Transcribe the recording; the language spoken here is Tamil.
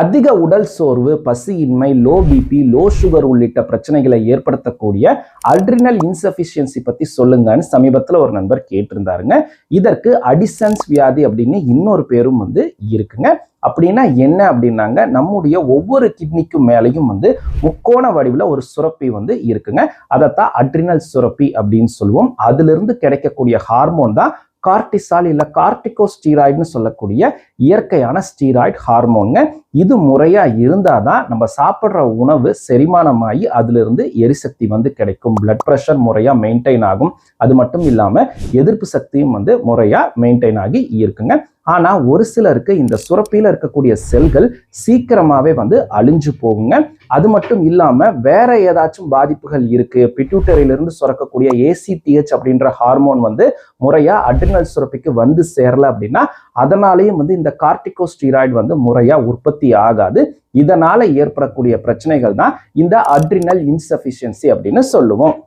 அதிக உடல் சோர்வு, பசியின்மை, லோ பிபி, லோ சுகர் உள்ளிட்ட பிரச்சனைகளை ஏற்படுத்தக்கூடிய அட்ரினல் இன்சஃபிஷியன்சி பத்தி சொல்லுங்கன்னு சமீபத்தில் ஒரு நண்பர் கேட்டிருந்தாருங்க. இதற்கு அடிசன்ஸ் வியாதி அப்படின்னு இன்னொரு பேரும் இருக்குங்க. அப்படின்னா என்ன அப்படின்னாங்க, நம்முடைய ஒவ்வொரு கிட்னிக்கும் மேலையும் முக்கோண வடிவில் ஒரு சுரப்பி இருக்குங்க. அதைத்தான் அட்ரினல் சுரப்பி அப்படின்னு சொல்லுவோம். அதிலிருந்து கிடைக்கக்கூடிய ஹார்மோன் தான் கார்டிசால் இல்ல கார்டிகோஸ்டீராய்டுன்னு சொல்லக்கூடிய இயற்கையான ஸ்டீராய்டு ஹார்மோனுங்க. இது முறையா இருந்தாதான் நம்ம சாப்பிட்ற உணவு செரிமானமாகி அதிலிருந்து எரிசக்தி கிடைக்கும். பிளட் ப்ரெஷர் முறையா மெயின்டைன் ஆகும். அது மட்டும் இல்லாம எதிர்ப்பு சக்தியும் முறையா மெயின்டைன் ஆகி இருக்குங்க. ஆனா ஒரு சிலருக்கு இந்த சுரப்பியில இருக்கக்கூடிய செல்கள் சீக்கிரமாவே அழிஞ்சு போகுங்க. அது மட்டும் இல்லாம வேற ஏதாச்சும் பாதிப்புகள் இருக்கு, பிட்யூட்டரியிலிருந்து சுரக்கக்கூடிய ஏசிடிஹெச் அப்படின்ற ஹார்மோன் முறையா அட்ரினல் சுரப்பிக்கு சேரல அப்படின்னா அதனாலேயும் இந்த கார்டிகோஸ்டீராய்டு முறையா உற்பத்தி ஆகாது. இதனால ஏற்படக்கூடிய பிரச்சனைகள் தான் இந்த அட்ரினல் இன்சஃபிஷியன்சி அப்படின்னு சொல்லுவோம்.